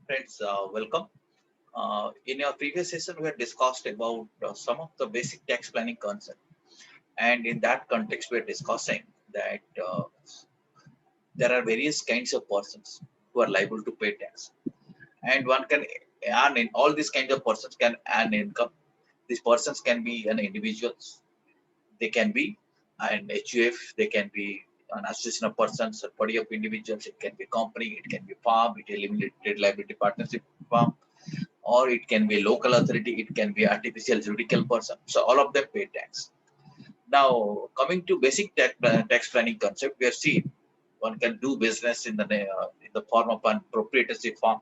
Friends, welcome. In our previous session, we had discussed about some of the basic tax planning concepts, and in that context, we are discussing that there are various kinds of persons who are liable to pay tax, and one can earn in all these kinds of persons can earn income. These persons can be an individuals, they can be an HUF, they can be an association of persons, a body of individuals, it can be company, it can be farm, it can be limited liability partnership farm, or it can be local authority, it can be artificial judicial person. So all of them pay tax. Now, coming to basic tax planning concept, we have seen one can do business in the form of an proprietorship firm.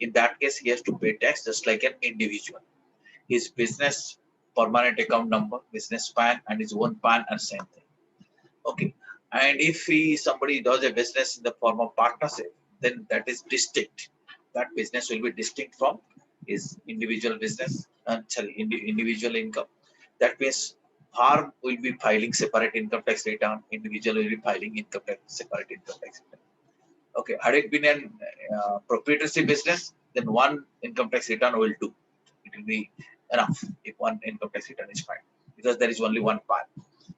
In that case, he has to pay tax just like an individual. His business permanent account number, business PAN, and his own PAN are same thing. Okay. And if somebody does a business in the form of partnership, then that is distinct. That business will be distinct from his individual business and individual income. That means farm will be filing separate income tax return, individual will be filing income tax separate income tax return. Okay, had it been an proprietorship business, then one income tax return will do. It will be enough if one income tax return is filed because there is only one part.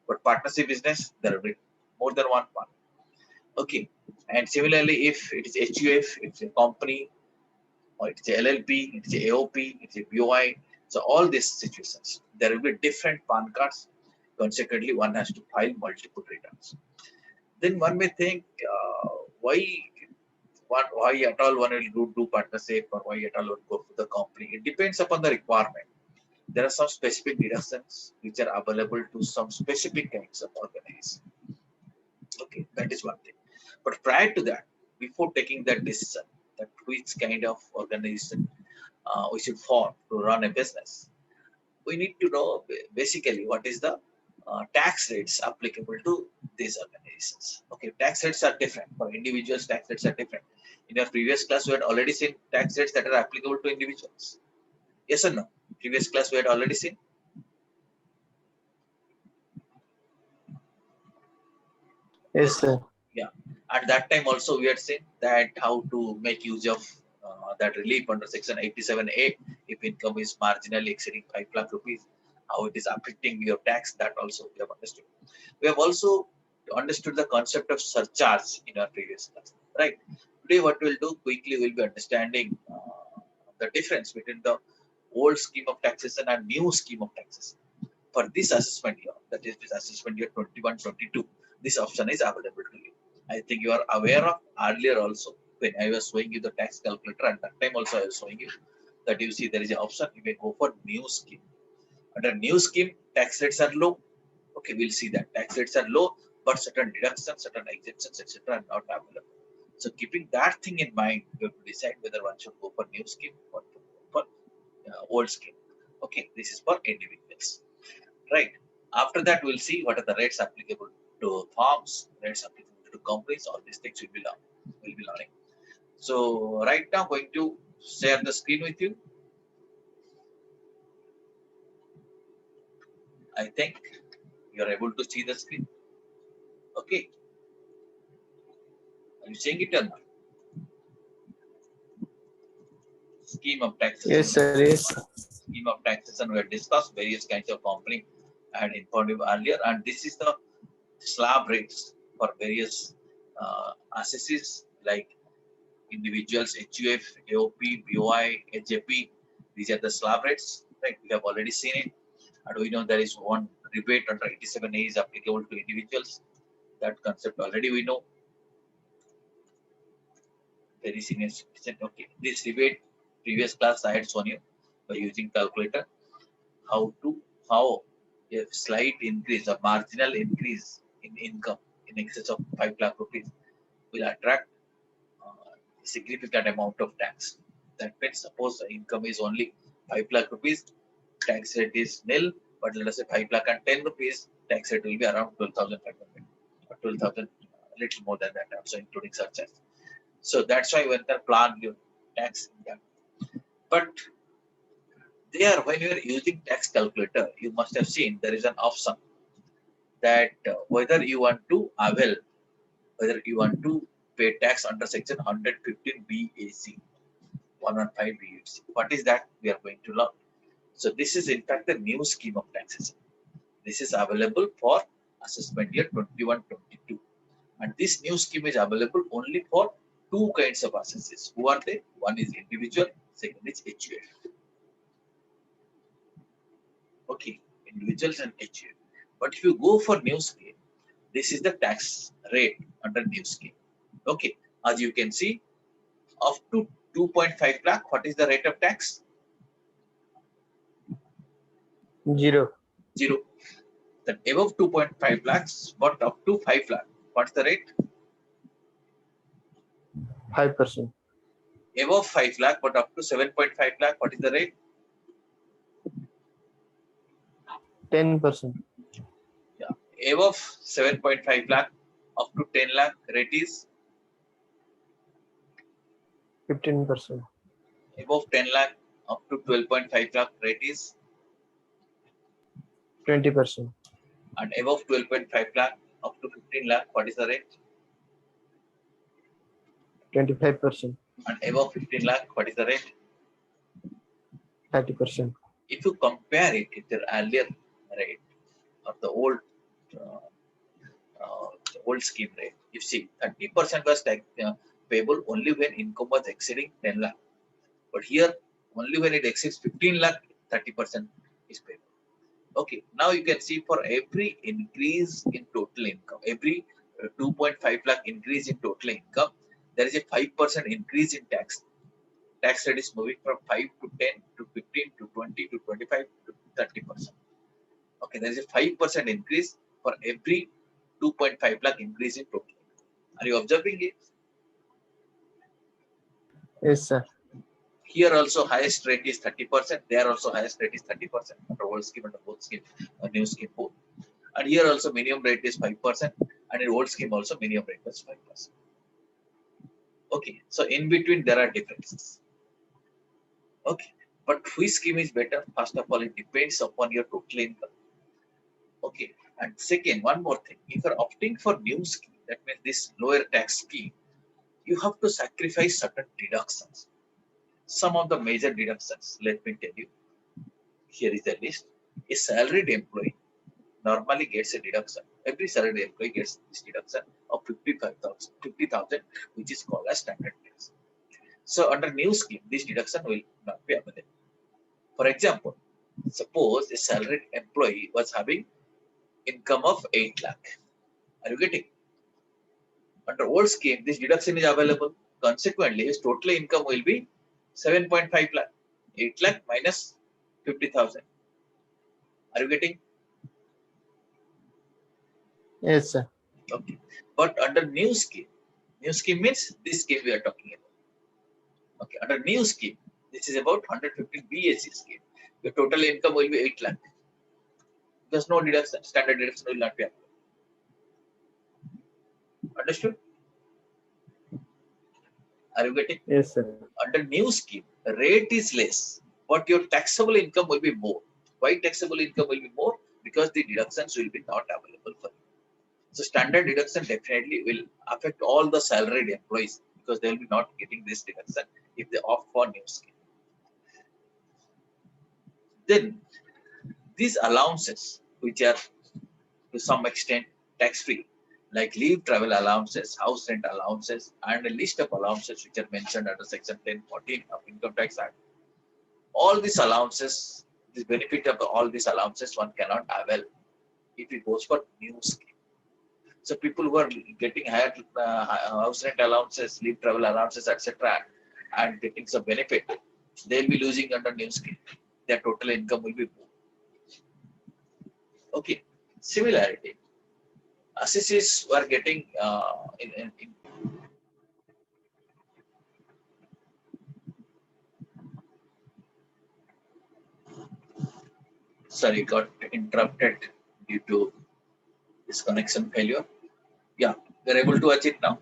But partnership business, there will be more than one part. Okay, and similarly, if it is HUF, it's a company, or it's a LLP, it's a AOP, it's a BOI. So all these situations, there will be different PAN cards. Consequently, one has to file multiple returns. Then one may think, why why at all one will do partnership or why at all one go for the company. It depends upon the requirement. There are some specific deductions which are available to some specific kinds of organizations. Okay, that is one thing. But prior to that, before taking that decision, that which kind of organization we should form to run a business, we need to know basically what is the tax rates applicable to these organizations. Okay, tax rates are different for individuals. Tax rates are different. In our previous class, we had already seen tax rates that are applicable to individuals. Yes or no? Previous class we had already seen. Yes, sir. Yeah. At that time also we had seen that how to make use of that relief under section 87A if income is marginally exceeding 5 lakh rupees, how it is affecting your tax, that also we have understood. We have also understood the concept of surcharge in our previous class, right? Today what we'll do quickly, we'll be understanding the difference between the old scheme of taxation and new scheme of taxation. For this assessment year, that is this assessment year 21-22, this option is available to you. I think you are aware of earlier also when I was showing you the tax calculator, and that time also I was showing you that you see there is an option you may go for new scheme. Under new scheme, tax rates are low. Okay, we'll see that tax rates are low, but certain deductions, certain exemptions, etc. are not available. So keeping that thing in mind, you have to decide whether one should go for new scheme or for old scheme. Okay, this is for individuals, right? After that, we'll see what are the rates applicable to farms, rates applicable to companies. All these things will be learning. So right now, going to share the screen with you. I think you're able to see the screen. Okay, are you seeing it or not? Scheme of taxation. Yes, sir. Yes, sir. Scheme of taxation. We have discussed various kinds of company and informed you earlier, and this is the slab rates for various assesses like individuals, HUF, AOP, BOI, HAP. These are the slab rates. Right? We have already seen it. And we know there is one rebate under 87A is applicable to individuals. That concept already we know. Very senior citizen. Okay. This rebate, previous class I had shown you by using calculator how a slight increase, a marginal increase in income in excess of 5 lakh rupees will attract significant amount of tax. That means suppose the income is only 5 lakh rupees, tax rate is nil, but let us say 5 lakh and 10 rupees, tax rate will be around 12,500 or 12,000, a little more than that, also including surcharge. So that's why when they plan your tax income. But there, when you are using tax calculator, you must have seen there is an option that whether you want to avail, whether you want to pay tax under section 115 BAC. 115 BUC. What is that? We are going to learn. So this is in fact the new scheme of taxation. This is available for assessment year 21-22. And this new scheme is available only for two kinds of assessors. Who are they? One is individual, second is HUF. Okay, individuals and HUF. But if you go for new scheme, this is the tax rate under new scheme. Okay, as you can see, up to 2.5 lakh, what is the rate of tax? 0. 0. Then above 2.5 lakhs, but up to 5 lakh, what's the rate? 5%. Above 5 lakh, but up to 7.5 lakh, what is the rate? 10%. Yeah. Above 7.5 lakh, up to 10 lakh, rate is 15%. above 10 lakh, up to 12.5 lakh, rate is 20%. and above 12.5 lakh, up to 15 lakh, what is the rate? 25%. And above 15 lakh, what is the rate? 30%. If you compare it with the earlier rate or the old scheme rate, you see 30% was payable only when income was exceeding 10 lakh. But here, only when it exceeds 15 lakh, 30% is payable. Okay, now you can see for every increase in total income, every 2.5 lakh increase in total income, there is a 5% increase in tax. Tax rate is moving from 5 to 10 to 15 to 20 to 25 to 30%. Okay, there is a 5% increase for every 2.5 lakh increase in total. Are you observing it? Yes, sir. Here also highest rate is 30%. There also highest rate is 30% under old scheme and both scheme, new scheme both. And here also minimum rate is 5%, and in old scheme also minimum rate was 5%. Okay, so in between there are differences. Okay, but which scheme is better? First of all, it depends upon your total income. Okay, and second, one more thing. If you're opting for new scheme, that means this lower tax scheme, you have to sacrifice certain deductions. Some of the major deductions, let me tell you. Here is the list. A salaried employee normally gets a deduction. Every salaried employee gets this deduction of 50,000, which is called as standard tax. So under new scheme, this deduction will not be available. For example, suppose a salaried employee was having income of 8 lakh. Are you getting? Under old scheme, this deduction is available. Consequently, his total income will be 7.5 lakh. 8 lakh minus 50,000. Are you getting? Yes, sir. Okay. But under new scheme means this scheme we are talking about. Okay. Under new scheme, this is about 115 BSc scheme. Your total income will be 8 lakh. There's no deduction, standard deduction will not be applied. Understood? Are you getting? Yes, sir. Under new scheme, the rate is less, but your taxable income will be more. Why taxable income will be more? Because the deductions will be not available for you. So standard deduction definitely will affect all the salaried employees because they will be not getting this deduction if they opt for new scheme. Then these allowances, which are to some extent tax-free, like leave travel allowances, house rent allowances, and a list of allowances which are mentioned under Section 1014 of Income Tax Act. All these allowances, the benefit of all these allowances, one cannot avail if it goes for new scheme. So people who are getting higher house rent allowances, leave travel allowances, etc., and getting some benefit, they'll be losing under new scheme. Their total income will be more. Okay. Similarity, assessees were getting sorry, got interrupted due to this connection failure. Yeah, we're able to watch it now.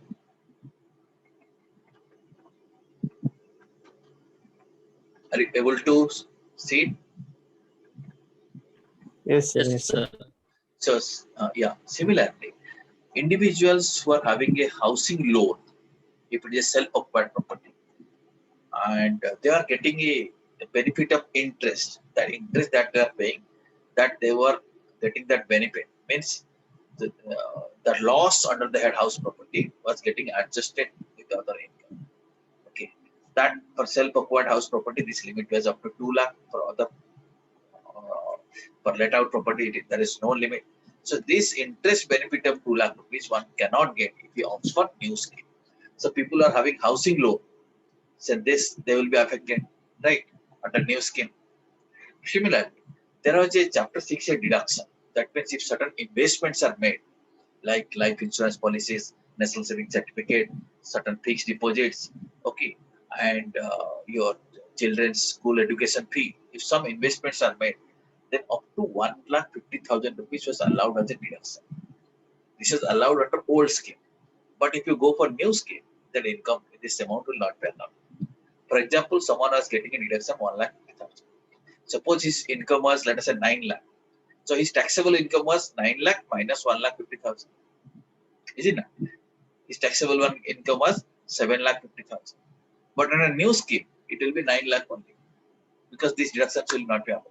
Are you able to see it? Yes, sir. Yes, sir. So, yeah, similarly, individuals who are having a housing loan, if it is self-occupied property, and they are getting a benefit of interest. That interest that they are paying, that they were getting that benefit means the loss under the head house property was getting adjusted with the other income. Okay, that for self-acquired house property, this limit was up to 2 lakh. For other for let out property, there is no limit. So this interest benefit of 2 lakh rupees one cannot get if he opts for new scheme. So people are having housing loan. So this they will be affected, right, under new scheme. Similarly, there was a chapter 6 a deduction. That means if certain investments are made, like life insurance policies, national saving certificate, certain fixed deposits, okay, and your children's school education fee. If some investments are made, then up to 1,50,000 rupees was allowed as a deduction. This is allowed under old scheme. But if you go for new scheme, then income this amount will not be allowed. For example, someone was getting a deduction 1,50,000. Suppose his income was, let us say, 9 lakh. So his taxable income was 9 lakh minus 1,50,000. Is it not? His taxable one income was 7,50,000. But in a new scheme, it will be 9 lakh only because these deductions will not be available.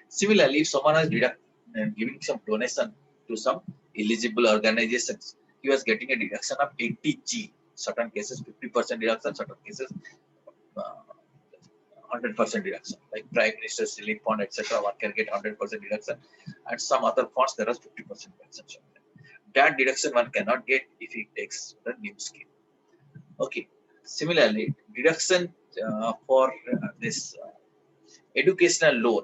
Similarly, if someone is giving some donation to some eligible organizations, he was getting a deduction of 80G. Certain cases 50% deduction, certain cases 100% deduction. Like Prime Minister's Relief Fund, etc., one can get 100% deduction, and some other funds there is 50% deduction. That deduction one cannot get if he takes the new scheme. Okay. Similarly, deduction for this educational loan.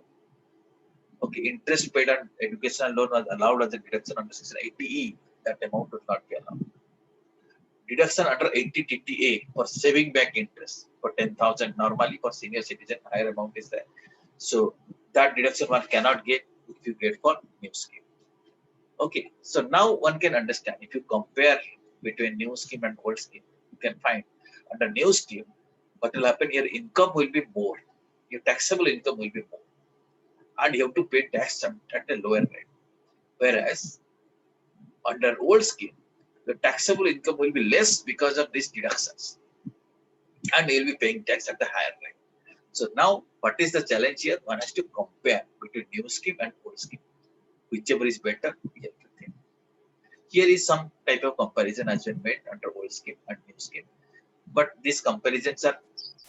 Okay, interest paid on educational loan was allowed as a deduction under section 80E. That amount would not be allowed. Deduction under 80 TTA for saving bank interest for 10,000. Normally for senior citizen, higher amount is there. So that deduction one cannot get if you get for new scheme. Okay, so now one can understand if you compare between new scheme and old scheme, you can find under new scheme, what will happen, your income will be more, your taxable income will be more, and you have to pay tax at a lower rate. Whereas under old scheme, the taxable income will be less because of these deductions, and you will be paying tax at the higher rate. So now, what is the challenge here? One has to compare between new scheme and old scheme. Whichever is better, we have to think. Here is some type of comparison has been made under old scheme and new scheme. But these comparisons are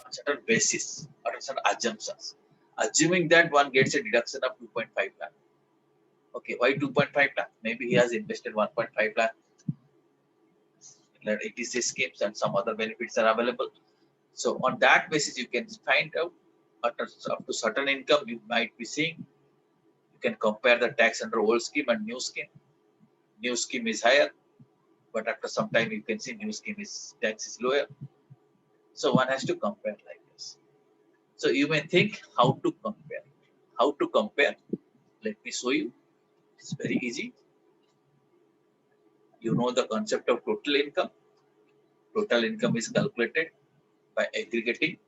on certain basis or certain assumptions. Assuming that one gets a deduction of 2.5 lakh. Okay, why 2.5 lakh? Maybe he has invested 1.5 lakh in ETC schemes and some other benefits are available. So on that basis, you can find out up to certain income you might be seeing. You can compare the tax under old scheme and new scheme. New scheme is higher, but after some time you can see new scheme is tax is lower. So one has to compare like this. So you may think how to compare. How to compare? Let me show you. It's very easy. You know the concept of total income. Total income is calculated by aggregating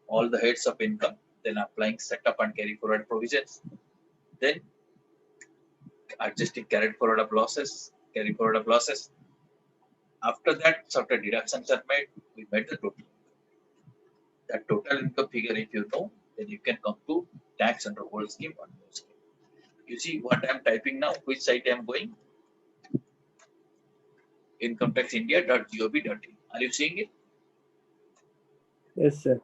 all the heads of income, then applying setup and carry forward provisions, then adjusting carry forward of losses. After that, certain deductions are made. We made the total. That total income figure, if you know, then you can come to tax under old scheme or new scheme. You see what I am typing now, which site I am going? incometaxindia.gov.in. Are you seeing it? Yes, sir.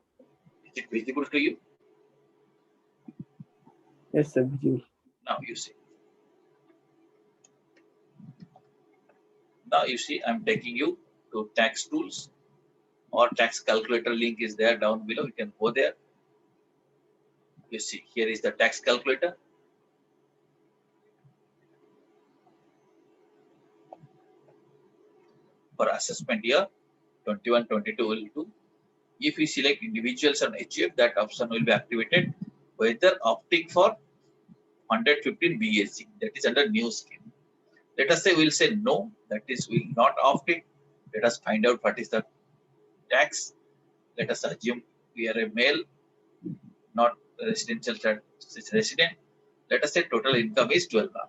Is it visible to you? Yes, sir. Visible. Now you see. Now you see I'm taking you to tax tools or tax calculator link is there down below. You can go there. You see here is the tax calculator. For assessment year 21-22 will do. If we select individuals on HUF, that option will be activated. Whether opting for 115 BSC, that is under new scheme. Let us say we'll say no, that is we will not opt it. Let us find out what is the tax. Let us assume we are a male, not residential resident. Let us say total income is 12 lakh.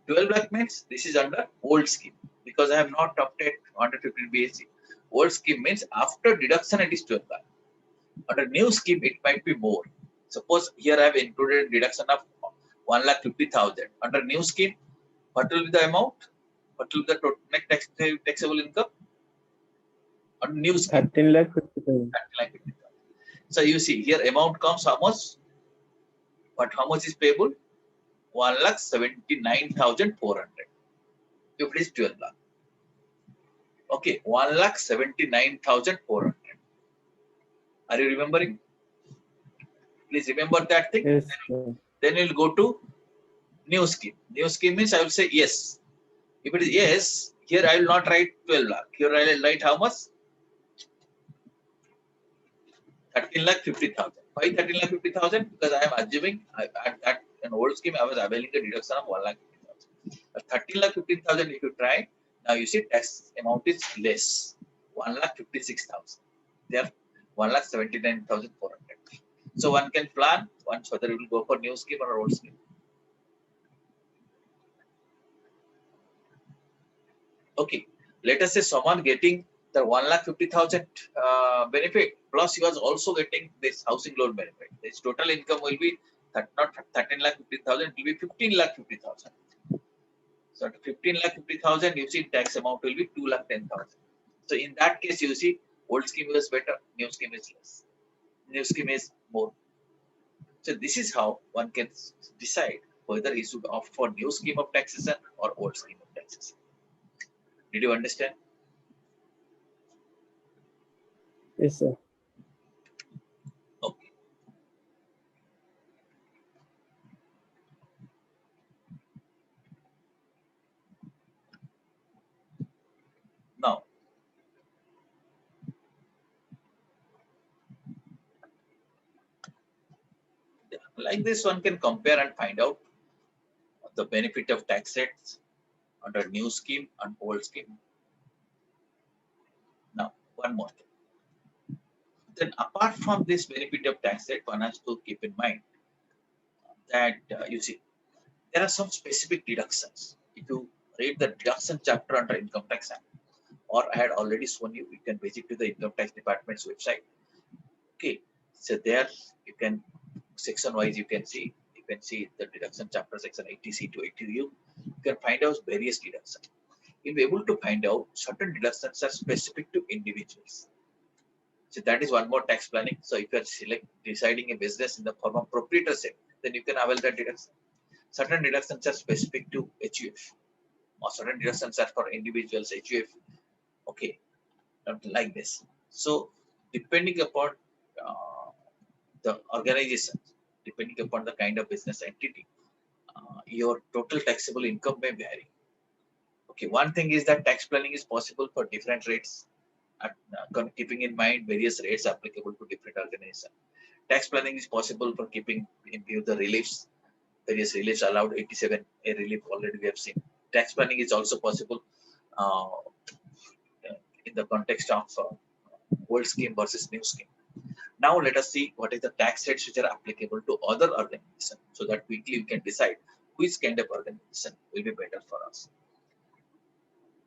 12 lakh means this is under old scheme. because I have not opted 115 BSc. Old scheme means after deduction it is 12 lakh. Under new scheme it might be more. Suppose here I have included deduction of 1,50,000. Under new scheme, what will be the amount? What will be the total net taxable income? Under new scheme, 13 lakh 50,000. 13,50,000. So you see here amount comes how much? But how much is payable? 1,79,400. If it is 12 lakh. Okay, 1,79,400. Are you remembering? Please remember that thing. Yes, sir. Then we'll go to new scheme. New scheme means I will say yes. If it is yes, here I will not write 12 lakh. Here I will write how much? 13,50,000. Why 13,50,000? Because I am assuming at an old scheme I was availing a deduction of 1,50,000. 13,50,000 if you try, now you see tax amount is less. 1,56,000. There 1,79,400. So one can plan once whether it will go for new scheme or old scheme. Okay, let us say someone getting the 1,50,000 benefit plus he was also getting this housing loan benefit. His total income will be not 13,50,000, it will be 15,50,000. So 15,50,000, you see tax amount will be 2,10,000. So in that case, you see old scheme is better, new scheme is less, new scheme is more. So this is how one can decide whether he should opt for new scheme of taxation or old scheme of taxation. Did you understand? Yes, sir. Okay. Now, like this, one can compare and find out the benefit of tax rates under new scheme and old scheme. Now, one more thing. Then, apart from this benefit of tax rate, one has to keep in mind that you see there are some specific deductions. If you read the deduction chapter under Income Tax Act, or I had already shown you, you can visit to the Income Tax Department's website. Okay, so there you can section wise you can see the deduction chapter section 80C to 80U. You can find out various deductions. You'll be able to find out certain deductions are specific to individuals. So that is one more tax planning. So if you are deciding a business in the form of proprietorship, then you can avail that deduction. Certain deductions are specific to HUF, or certain deductions are for individuals HUF. Okay, like this. So depending upon the organization, depending upon the kind of business entity, your total taxable income may vary. Okay, one thing is that tax planning is possible for different rates, keeping in mind various rates applicable to different organizations. Tax planning is possible for keeping in view the reliefs, various reliefs allowed. 87A relief already we have seen. Tax planning is also possible in the context of old scheme versus new scheme. Now let us see what is the tax rates which are applicable to other organizations, so that quickly we can decide which kind of organization will be better for us.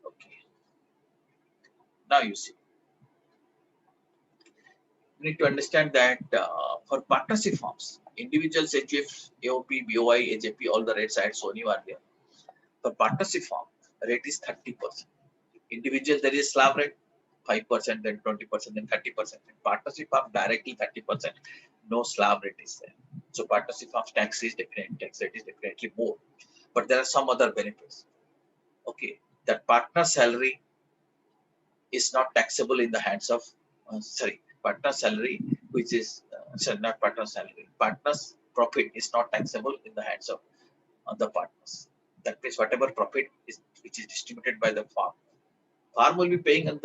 Okay. Now you see, you need to understand that for partnership firms, individuals, HUF, AOP, BOI, AJP, all the rates I had shown you earlier. For partnership firm, rate is 30%. Individual, there is slab rate, 5%, then 20%, then 30%. In partnership firm, directly 30%. No slab rate is there. So partnership firm's tax rate is definitely more. But there are some other benefits. Okay, that partner salary is not taxable in the hands of, partner salary, which is, not partner salary, partner's profit is not taxable in the hands of the partners. That means whatever profit is which is distributed by the farm will be paying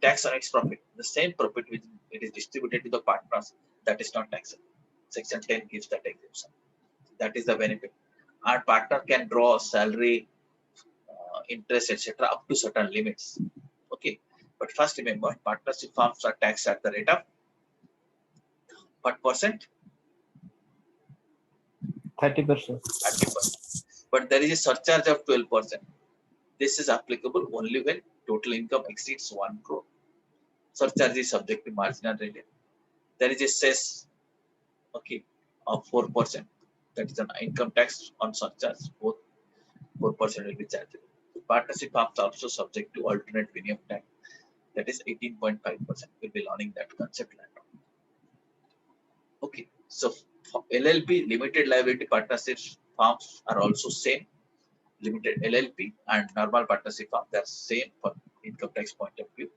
tax on its profit. The same profit which it is distributed to the partners, that is not taxable. Section 10 gives that exemption. That is the benefit. Our partner can draw salary, interest, etc., up to certain limits. Okay, but first remember, partnership firms are taxed at the rate of what percent? 30%. 30%. But there is a surcharge of 12%. This is applicable only when total income exceeds 1 crore. Surcharge is subject to marginal rate. There is a cess, okay, of 4%. That is an income tax on surcharge. Both 4% will be charged. Partnership firms are also subject to alternate minimum tax. That is 18.5%. We'll be learning that concept later. Okay, so for LLP, limited liability partnerships firms are also same. Limited LLP and normal partnership firm, they are same for income tax point of view.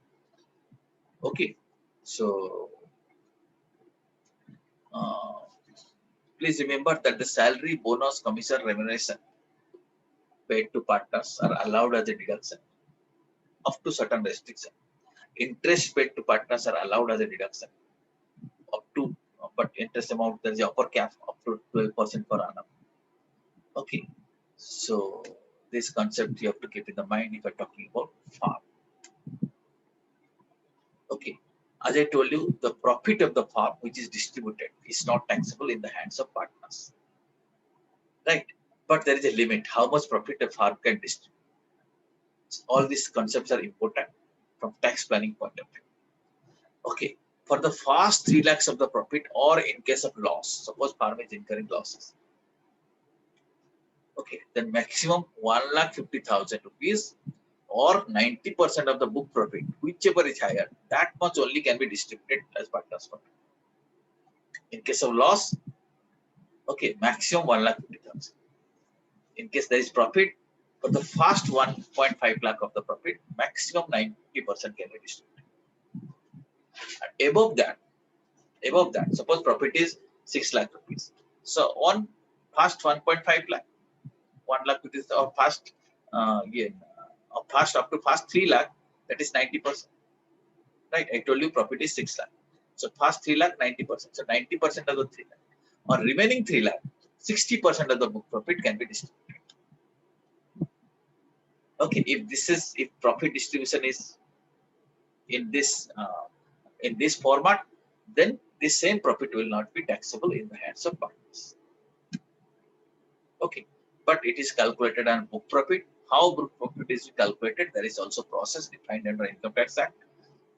Okay, so please remember that the salary, bonus, commission, remuneration paid to partners are allowed as a deduction up to certain restriction. Interest paid to partners are allowed as a deduction up to, but interest amount there is a upper cap up to 12% per annum. Okay, so this concept you have to keep in the mind if you're talking about farm. Okay, as I told you, the profit of the farm which is distributed is not taxable in the hands of partners, right? But there is a limit how much profit a farm can distribute. All these concepts are important from tax planning point of view. Okay, for the first 3 lakhs of the profit, or in case of loss, suppose farm is incurring losses. Okay, then maximum 1,50,000 rupees or 90% of the book profit, whichever is higher, that much only can be distributed as partners profit. In case of loss, okay, maximum 1,50,000. In case there is profit, for the first 1.5 lakh of the profit, maximum 90% can be distributed. And above that, suppose profit is 6 lakh rupees. So on first 1.5 lakh, 1 lakh rupees, or first first up to first 3 lakh, that is 90%. Right? I told you profit is 6 lakh. So first 3 lakh, 90%. So 90% of the 3 lakh. On remaining 3 lakh, 60% of the book profit can be distributed. Okay, if profit distribution is in this format, then this same profit will not be taxable in the hands of partners. Okay, but it is calculated on book profit. How book profit is calculated? There is also process defined under Income Tax Act.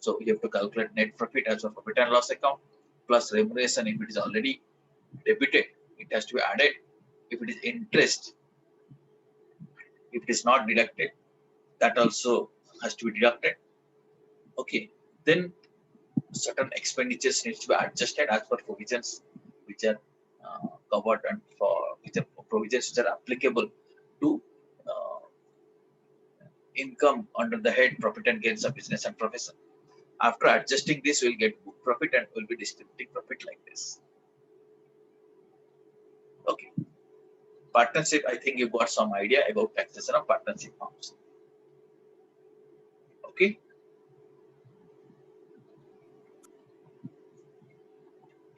So you have to calculate net profit as a profit and loss account plus remuneration. If it is already debited, it has to be added. If it is interest, if it is not deducted, that also has to be deducted. Okay, then certain expenditures needs to be adjusted as per provisions which are covered, and for which are provisions which are applicable to income under the head profit and gains of business and profession. After adjusting this, we'll get book profit and we'll be distributing profit like this. Okay. Partnership, I think you got some idea about taxation of partnership firms. Okay.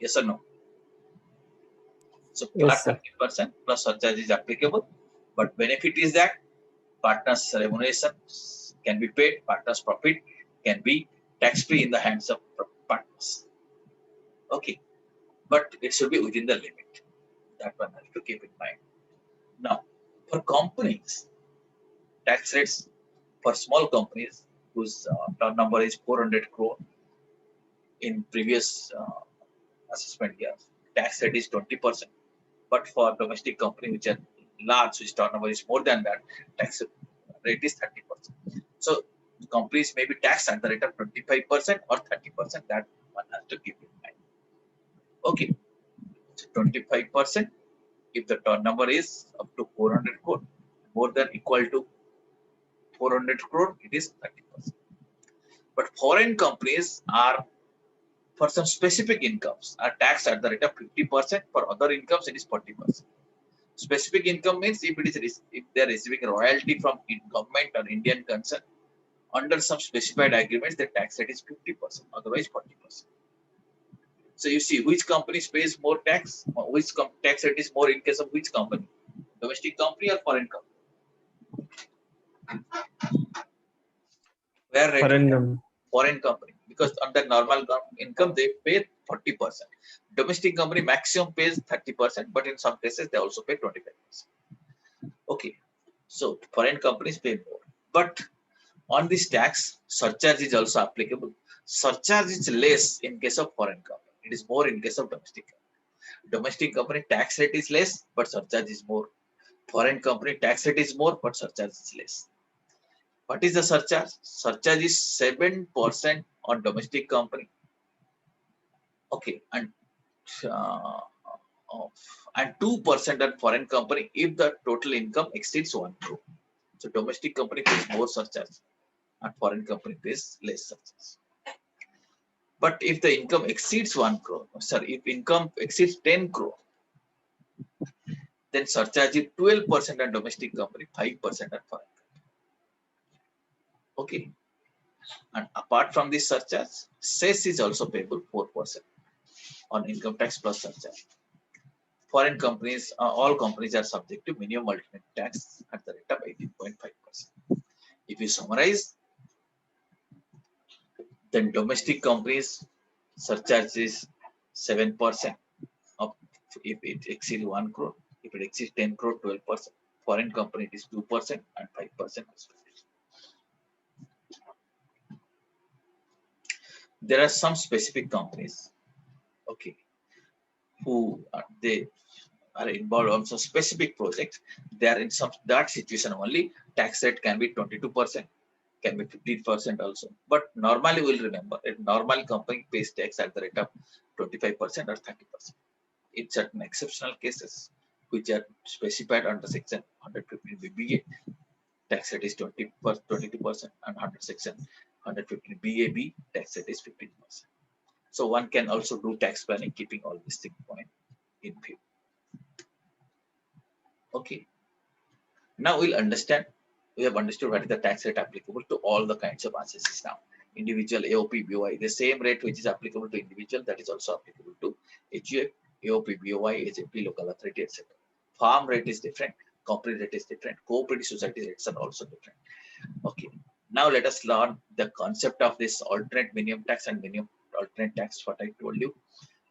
Yes or no? So Yes, flat sir. 30% plus surcharge is applicable, but benefit is that partners' remuneration can be paid, partners' profit can be tax-free in the hands of partners. Okay, but it should be within the limit. That one has to keep in mind. Now, for companies, tax rates for small companies whose turnover is 400 crore in previous assessment years, tax rate is 20%. But for domestic company which are large, which turnover is more than that, tax rate is 30%. So companies may be taxed at the rate of 25% or 30%. That one has to keep in mind. Okay, so 25%. If the turnover is up to 400 crore, more than equal to 400 crore, it is 30%. But foreign companies are, for some specific incomes, are taxed at the rate of 50%. For other incomes, it is 40%. Specific income means if they are receiving royalty from government or Indian concern, under some specified agreements, the tax rate is 50%, otherwise 40%. So you see which company pays more tax, which tax rate is more in case of which company, domestic company or foreign company. Where rate Foreign company. foreign company, because under normal income they pay 40%. Domestic company maximum pays 30%, but in some cases they also pay 25%. Okay, so foreign companies pay more. But on this tax, surcharge is also applicable. Surcharge is less in case of foreign company. It is more in case of domestic company. Domestic company tax rate is less, but surcharge is more. Foreign company tax rate is more, but surcharge is less. What is the surcharge? Surcharge is 7% on domestic company. Okay, uh, and 2% on foreign company if the total income exceeds 1 crore. So domestic company pays more surcharge and foreign company pays less surcharge. But if the income exceeds 1 crore, sorry, if income exceeds 10 crore, then surcharge is 12% on domestic company, 5% on foreign company. Okay. And apart from this surcharge, cess is also payable 4% on income tax plus surcharge. Foreign companies, all companies are subject to minimum alternate tax at the rate of 18.5%. If you summarize, then domestic companies surcharge is 7% of if it exceeds 1 crore. If it exceeds 10 crore, 12%. Foreign company it is 2% and 5%. There are some specific companies, okay, who they are involved on some specific projects. They are in some that situation only. Tax rate can be 22%, can be 15% also. But normally we'll remember a normal company pays tax at the rate of 25% or 30%. In certain exceptional cases, which are specified under section 115 BBA, tax rate is 22%, and under section 115 BAB, tax rate is 15%. So one can also do tax planning, keeping all these things point in view. Okay. Now we'll understand. We have understood what is the tax rate applicable to all the kinds of assets now. Individual, AOP, BOI, the same rate which is applicable to individual, that is also applicable to HUF, AOP, BOI, HFP, local authority, etc. Farm rate is different, company rate is different, cooperative society rates are also different. Okay. Now let us learn the concept of this alternate minimum tax and minimum alternate tax, what I told you.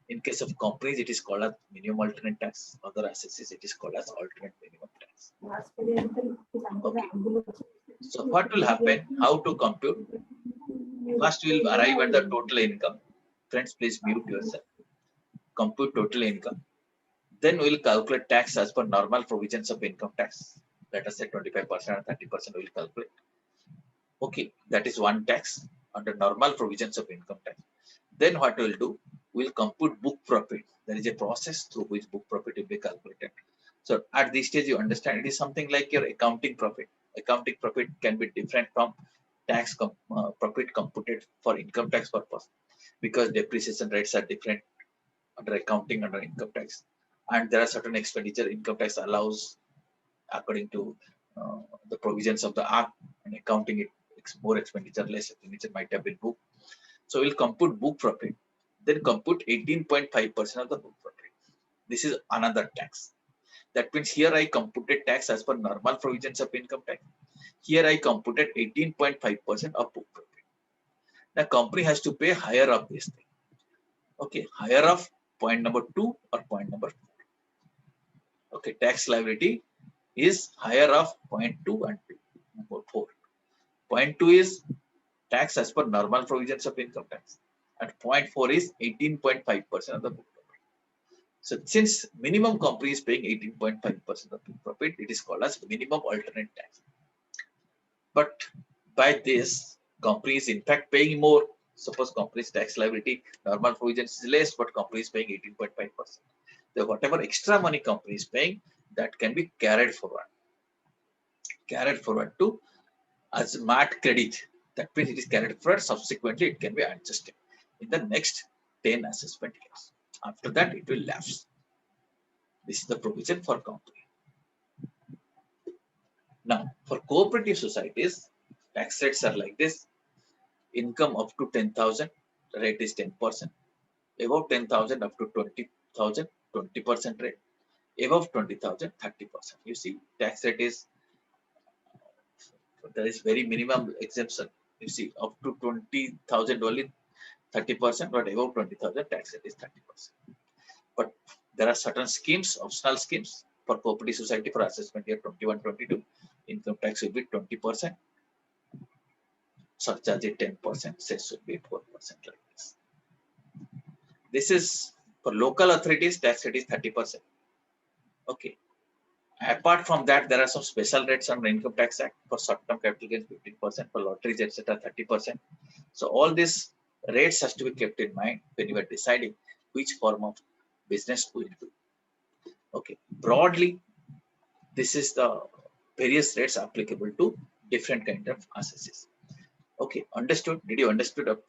In case of companies, it is called as minimum alternate tax. Other assets, it is called as alternate minimum tax. Okay. So what will happen? How to compute? First, we will arrive at the total income. Friends, please mute yourself. Compute total income. Then we will calculate tax as per normal provisions of income tax. Let us say 25% or 30% we will calculate. Okay, that is one tax under normal provisions of income tax. Then what we will do? We will compute book profit. There is a process through which book profit will be calculated. So at this stage, you understand it is something like your accounting profit. Accounting profit can be different from tax profit computed for income tax purpose, because depreciation rates are different under accounting, under income tax, and there are certain expenditure income tax allows according to the provisions of the act. And accounting, it's more expenditure, less expenditure might have been booked. So we'll compute book profit, then compute 18.5% of the book profit. This is another tax. That means here I computed tax as per normal provisions of income tax. Here I computed 18.5% of book profit. The company has to pay higher of this thing. Okay, higher of point number 2 or point number 4. Okay, tax liability is higher of point 2 and number 4. Point 2 is tax as per normal provisions of income tax, and point 4 is 18.5% of the book profit. So since minimum company is paying 18.5% of book profit, it is called as minimum alternate tax. But by this, company is in fact paying more. Suppose company's tax liability normal provisions is less, but company is paying 18.5%. So whatever extra money company is paying, that can be carried forward to as MAT credit. That means it is carried forward. Subsequently, it can be adjusted in the next 10 assessment years. After that, it will lapse. This is the provision for company. Now, for cooperative societies, tax rates are like this. Income up to 10,000, rate is 10%. Above 10,000 up to 20,000, 20% rate. Above 20,000, 30%. You see, tax rate is, there is very minimum exemption. You see, up to 20,000 only 30%, but above 20,000, tax rate is 30%. But there are certain schemes, optional schemes for cooperative society for assessment year 21-22. Income tax will be 20%. surcharge is 10%, cess should be 4% like this. This is for local authorities, tax rate is 30%. Okay. Apart from that, there are some special rates under Income Tax Act for short-term capital gains 15%, for lotteries, etc. 30%. So all these rates has to be kept in mind when you are deciding which form of business we will do. Okay. Broadly, this is the various rates applicable to different kind of assesses. Okay, understood? Did you understood up